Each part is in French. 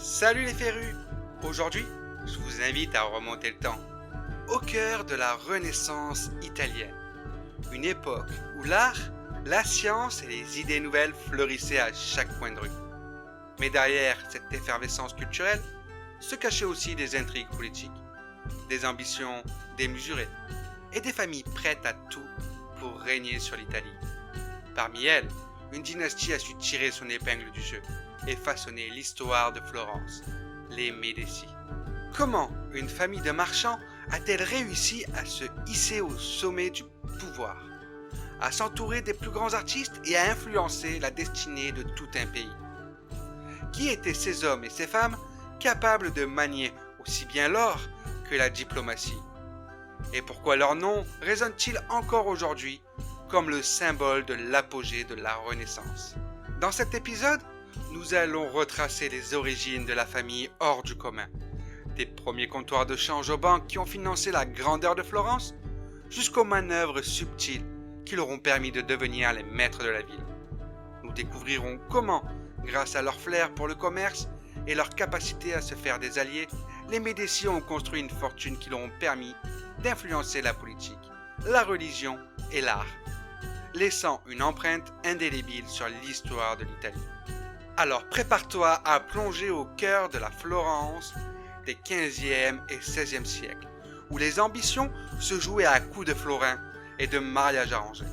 Salut les férus! Aujourd'hui, je vous invite à remonter le temps, au cœur de la Renaissance italienne. Une époque où l'art, la science et les idées nouvelles fleurissaient à chaque coin de rue. Mais derrière cette effervescence culturelle, se cachaient aussi des intrigues politiques, des ambitions démesurées et des familles prêtes à tout pour régner sur l'Italie. Parmi elles, une dynastie a su tirer son épingle du jeu et façonner l'histoire de Florence, les Médicis. Comment une famille de marchands a-t-elle réussi à se hisser au sommet du pouvoir, à s'entourer des plus grands artistes et à influencer la destinée de tout un pays? Qui étaient ces hommes et ces femmes capables de manier aussi bien l'or que la diplomatie? Et pourquoi leur nom résonne-t-il encore aujourd'hui comme le symbole de l'apogée de la Renaissance? Dans cet épisode, nous allons retracer les origines de la famille hors du commun, des premiers comptoirs de change aux banques qui ont financé la grandeur de Florence, jusqu'aux manœuvres subtiles qui leur ont permis de devenir les maîtres de la ville. Nous découvrirons comment, grâce à leur flair pour le commerce et leur capacité à se faire des alliés, les Médicis ont construit une fortune qui leur ont permis d'influencer la politique, la religion et l'art, laissant une empreinte indélébile sur l'histoire de l'Italie. Alors prépare-toi à plonger au cœur de la Florence des 15e et 16e siècles, où les ambitions se jouaient à coups de florins et de mariages arrangés.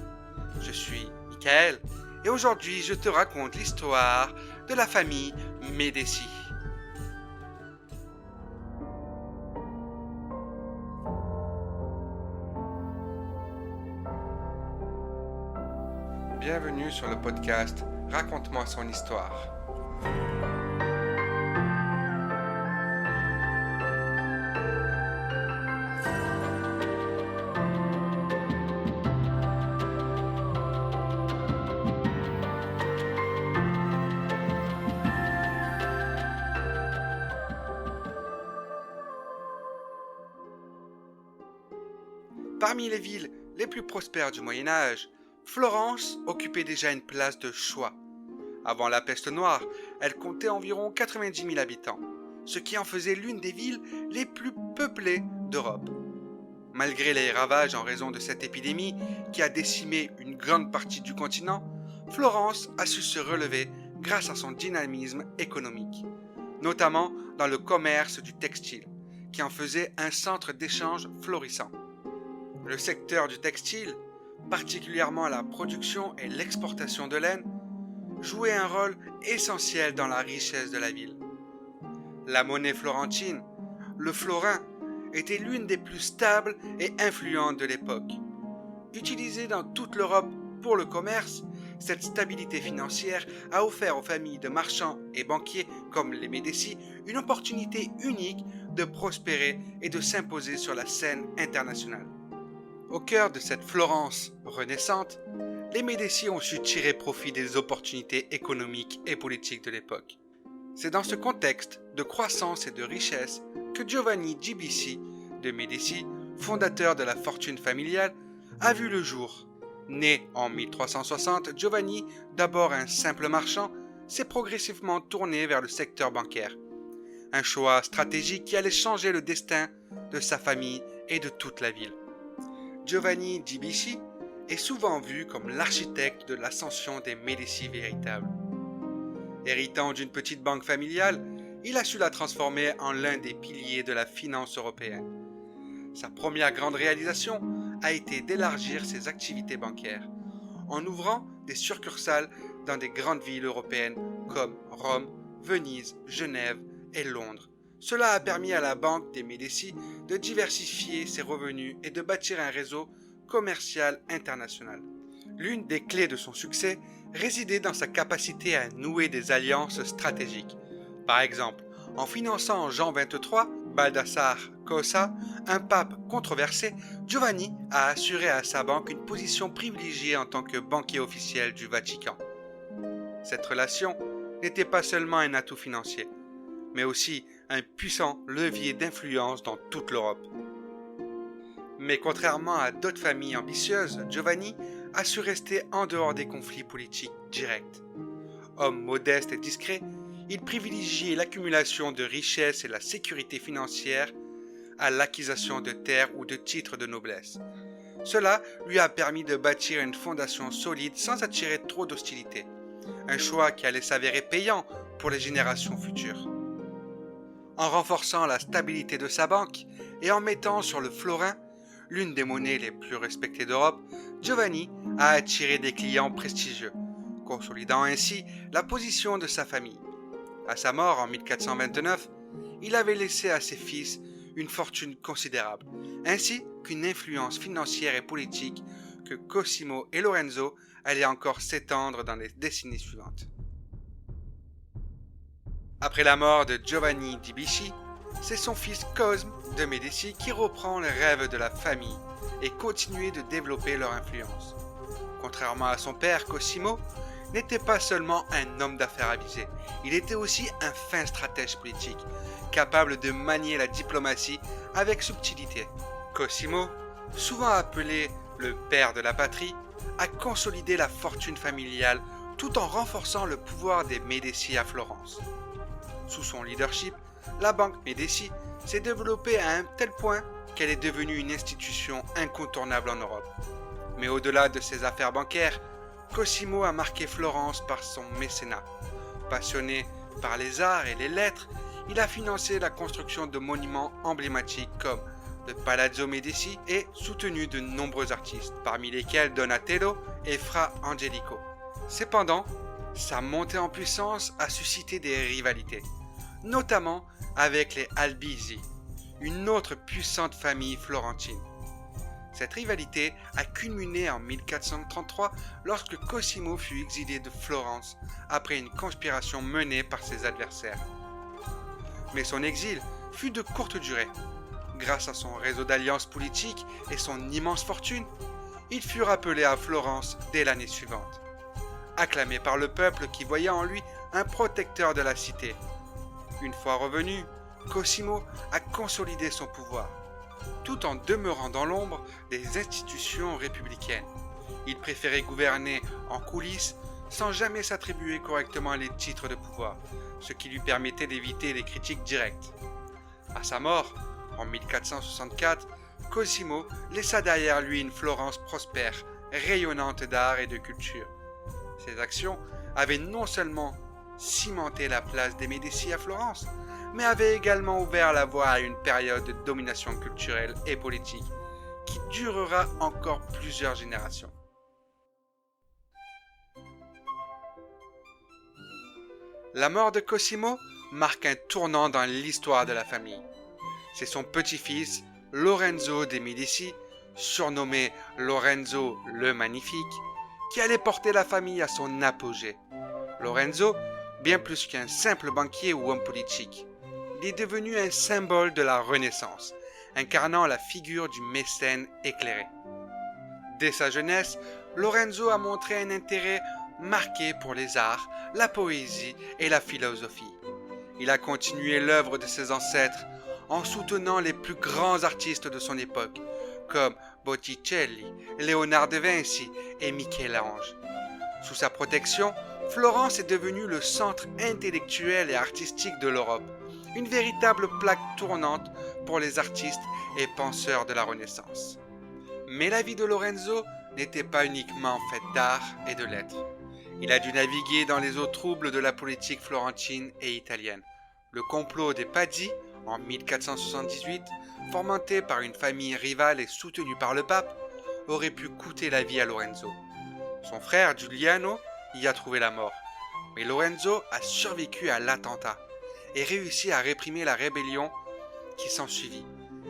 Je suis Michael, et aujourd'hui je te raconte l'histoire de la famille Médicis. Bienvenue sur le podcast Raconte-moi son histoire. Parmi les villes les plus prospères du Moyen Âge, Florence occupait déjà une place de choix. Avant la peste noire, elle comptait environ 90 000 habitants, ce qui en faisait l'une des villes les plus peuplées d'Europe. Malgré les ravages en raison de cette épidémie qui a décimé une grande partie du continent, Florence a su se relever grâce à son dynamisme économique, notamment dans le commerce du textile, qui en faisait un centre d'échange florissant. Le secteur du textile, particulièrement la production et l'exportation de laine, jouait un rôle essentiel dans la richesse de la ville. La monnaie florentine, le florin, était l'une des plus stables et influentes de l'époque. Utilisée dans toute l'Europe pour le commerce, cette stabilité financière a offert aux familles de marchands et banquiers comme les Médicis une opportunité unique de prospérer et de s'imposer sur la scène internationale. Au cœur de cette Florence renaissante, les Médicis ont su tirer profit des opportunités économiques et politiques de l'époque. C'est dans ce contexte de croissance et de richesse que Giovanni Gibisi de Médicis, fondateur de la fortune familiale, a vu le jour. Né en 1360, Giovanni, d'abord un simple marchand, s'est progressivement tourné vers le secteur bancaire. Un choix stratégique qui allait changer le destin de sa famille et de toute la ville. Giovanni Gibisi est souvent vu comme l'architecte de l'ascension des Médicis véritables. Héritant d'une petite banque familiale, il a su la transformer en l'un des piliers de la finance européenne. Sa première grande réalisation a été d'élargir ses activités bancaires, en ouvrant des succursales dans des grandes villes européennes comme Rome, Venise, Genève et Londres. Cela a permis à la Banque des Médicis de diversifier ses revenus et de bâtir un réseau commercial international. L'une des clés de son succès résidait dans sa capacité à nouer des alliances stratégiques. Par exemple, en finançant Jean XXIII, Baldassare Cosa, un pape controversé, Giovanni a assuré à sa banque une position privilégiée en tant que banquier officiel du Vatican. Cette relation n'était pas seulement un atout financier, mais aussi un puissant levier d'influence dans toute l'Europe. Mais contrairement à d'autres familles ambitieuses, Giovanni a su rester en dehors des conflits politiques directs. Homme modeste et discret, Il privilégiait l'accumulation de richesses et la sécurité financière à l'acquisition de terres ou de titres de noblesse. Cela lui a permis de bâtir une fondation solide sans attirer trop d'hostilité. Un choix qui allait s'avérer payant pour les générations futures. En renforçant la stabilité de sa banque et en mettant sur le florin, l'une des monnaies les plus respectées d'Europe, Giovanni a attiré des clients prestigieux, consolidant ainsi la position de sa famille. À sa mort en 1429, il avait laissé à ses fils une fortune considérable, ainsi qu'une influence financière et politique que Cosimo et Lorenzo allaient encore s'étendre dans les décennies suivantes. Après la mort de Giovanni di Bicci, c'est son fils Cosme de Médicis qui reprend les rêves de la famille et continue de développer leur influence. Contrairement à son père, Cosimo n'était pas seulement un homme d'affaires avisé, il était aussi un fin stratège politique, capable de manier la diplomatie avec subtilité. Cosimo, souvent appelé le père de la patrie, a consolidé la fortune familiale tout en renforçant le pouvoir des Médicis à Florence. Sous son leadership, la banque Médicis s'est développée à un tel point qu'elle est devenue une institution incontournable en Europe. Mais au-delà de ses affaires bancaires, Cosimo a marqué Florence par son mécénat. Passionné par les arts et les lettres, il a financé la construction de monuments emblématiques comme le Palazzo Médicis et soutenu de nombreux artistes, parmi lesquels Donatello et Fra Angelico. Cependant, sa montée en puissance a suscité des rivalités, notamment avec les Albizzi, une autre puissante famille florentine. Cette rivalité a culminé en 1433 lorsque Cosimo fut exilé de Florence après une conspiration menée par ses adversaires. Mais son exil fut de courte durée. Grâce à son réseau d'alliances politiques et son immense fortune, il fut rappelé à Florence dès l'année suivante. Acclamé par le peuple qui voyait en lui un protecteur de la cité. Une fois revenu, Cosimo a consolidé son pouvoir, tout en demeurant dans l'ombre des institutions républicaines. Il préférait gouverner en coulisses sans jamais s'attribuer correctement les titres de pouvoir, ce qui lui permettait d'éviter les critiques directes. À sa mort, en 1464, Cosimo laissa derrière lui une Florence prospère, rayonnante d'art et de culture. Ses actions avaient non seulement cimenté la place des Médicis à Florence, mais avaient également ouvert la voie à une période de domination culturelle et politique qui durera encore plusieurs générations. La mort de Cosimo marque un tournant dans l'histoire de la famille. C'est son petit-fils, Lorenzo de Médicis, surnommé Lorenzo le Magnifique, qui allait porter la famille à son apogée. Lorenzo, bien plus qu'un simple banquier ou homme politique, il est devenu un symbole de la Renaissance, incarnant la figure du mécène éclairé. Dès sa jeunesse, Lorenzo a montré un intérêt marqué pour les arts, la poésie et la philosophie. Il a continué l'œuvre de ses ancêtres en soutenant les plus grands artistes de son époque, comme Botticelli, Léonard de Vinci et Michel-Ange. Sous sa protection, Florence est devenue le centre intellectuel et artistique de l'Europe, une véritable plaque tournante pour les artistes et penseurs de la Renaissance. Mais la vie de Lorenzo n'était pas uniquement faite d'art et de lettres. Il a dû naviguer dans les eaux troubles de la politique florentine et italienne. Le complot des Pazzi, en 1478, fomenté par une famille rivale et soutenue par le pape, aurait pu coûter la vie à Lorenzo. Son frère Giuliano y a trouvé la mort, mais Lorenzo a survécu à l'attentat et réussit à réprimer la rébellion qui s'ensuivit.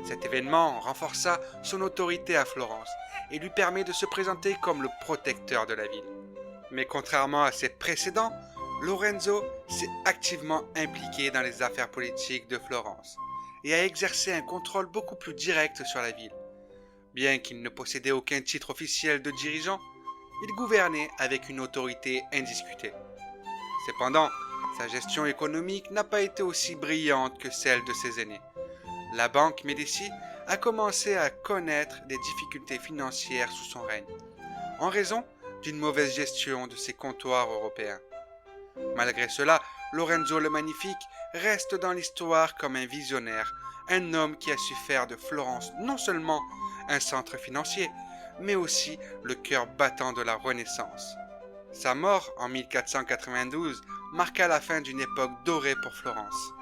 Cet événement renforça son autorité à Florence et lui permet de se présenter comme le protecteur de la ville. Mais contrairement à ses précédents, Lorenzo s'est activement impliqué dans les affaires politiques de Florence et a exercé un contrôle beaucoup plus direct sur la ville. Bien qu'il ne possédait aucun titre officiel de dirigeant, il gouvernait avec une autorité indiscutée. Cependant, sa gestion économique n'a pas été aussi brillante que celle de ses aînés. La banque Médicis a commencé à connaître des difficultés financières sous son règne, en raison d'une mauvaise gestion de ses comptoirs européens. Malgré cela, Lorenzo le Magnifique reste dans l'histoire comme un visionnaire, un homme qui a su faire de Florence non seulement un centre financier, mais aussi le cœur battant de la Renaissance. Sa mort en 1492 marqua la fin d'une époque dorée pour Florence.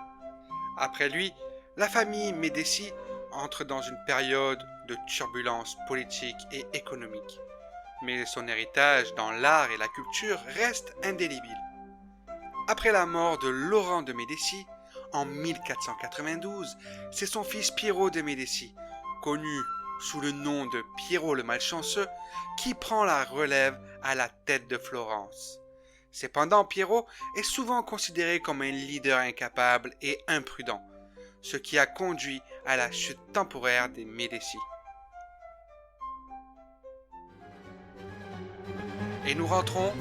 Après lui, la famille Médicis entre dans une période de turbulence politique et économique. Mais son héritage dans l'art et la culture reste indélébile. Après la mort de Laurent de Médicis, en 1492, c'est son fils Piero de Médicis, connu sous le nom de Piero le Malchanceux, qui prend la relève à la tête de Florence. Cependant, Piero est souvent considéré comme un leader incapable et imprudent, ce qui a conduit à la chute temporaire des Médicis. Et nous rentrons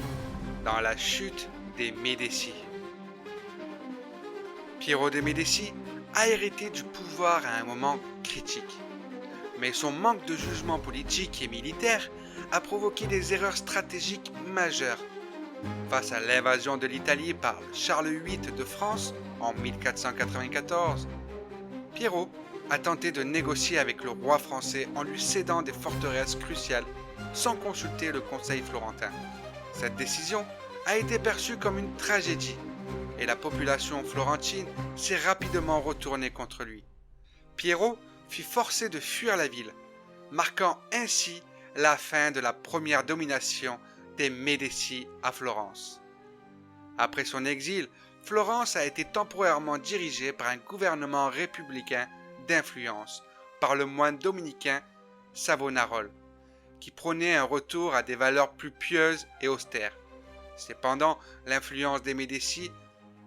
dans la chute des Médicis. Piero de Médicis a hérité du pouvoir à un moment critique. Mais son manque de jugement politique et militaire a provoqué des erreurs stratégiques majeures. Face à l'invasion de l'Italie par Charles VIII de France en 1494, Piero a tenté de négocier avec le roi français en lui cédant des forteresses cruciales sans consulter le conseil florentin. Cette décision a été perçue comme une tragédie et la population florentine s'est rapidement retournée contre lui. Piero fut forcé de fuir la ville, marquant ainsi la fin de la première domination des Médicis à Florence. Après son exil, Florence a été temporairement dirigée par un gouvernement républicain d'influence, par le moine dominicain Savonarole, qui prônait un retour à des valeurs plus pieuses et austères. Cependant, l'influence des Médicis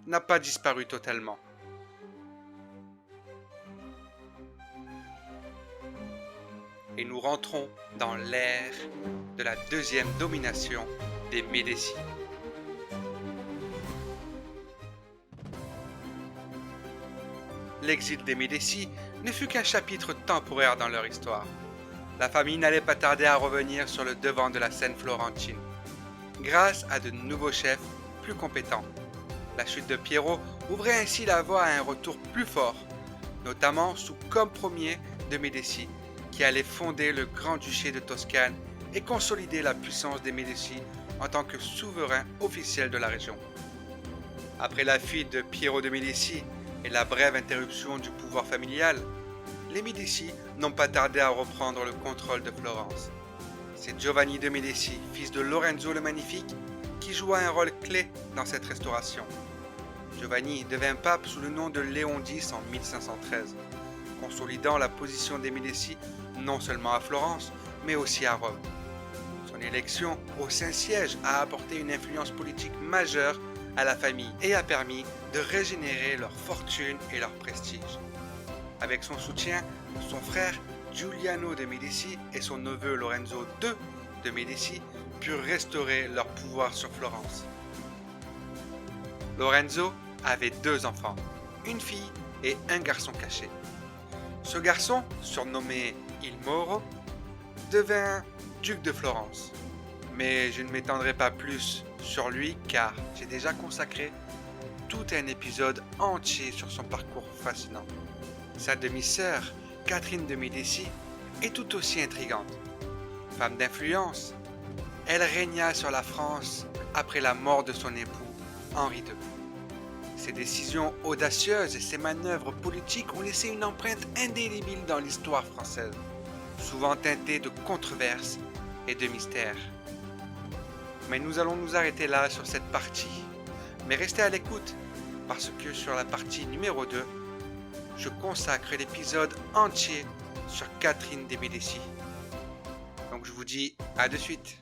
n'a pas disparu totalement. Et nous rentrons dans l'ère de la deuxième domination des Médicis. L'exil des Médicis ne fut qu'un chapitre temporaire dans leur histoire. La famille n'allait pas tarder à revenir sur le devant de la scène florentine, grâce à de nouveaux chefs plus compétents. La chute de Piero ouvrait ainsi la voie à un retour plus fort, notamment sous Comme Ier de Médicis, qui allait fonder le Grand-Duché de Toscane et consolider la puissance des Médicis en tant que souverain officiel de la région. Après la fuite de Piero de Médicis et la brève interruption du pouvoir familial, les Médicis n'ont pas tardé à reprendre le contrôle de Florence. C'est Giovanni de Médicis, fils de Lorenzo le Magnifique, qui joua un rôle clé dans cette restauration. Giovanni devint pape sous le nom de Léon X en 1513, consolidant la position des Médicis non seulement à Florence, mais aussi à Rome. Son élection au Saint-Siège a apporté une influence politique majeure à la famille et a permis de régénérer leur fortune et leur prestige. Avec son soutien, son frère Giuliano de Médicis et son neveu Lorenzo II de Médicis purent restaurer leur pouvoir sur Florence. Lorenzo avait 2 enfants, une fille et un garçon caché. Ce garçon, surnommé Il Moro, devint duc de Florence. Mais je ne m'étendrai pas plus sur lui car j'ai déjà consacré tout un épisode entier sur son parcours fascinant. Sa demi-sœur, Catherine de Médicis, est tout aussi intrigante. Femme d'influence, elle régna sur la France après la mort de son époux, Henri II. Ses décisions audacieuses et ses manœuvres politiques ont laissé une empreinte indélébile dans l'histoire française, souvent teintée de controverses et de mystères. Mais nous allons nous arrêter là sur cette partie. Mais restez à l'écoute, parce que sur la partie numéro 2, je consacre l'épisode entier sur Catherine de Médicis. Donc je vous dis à de suite.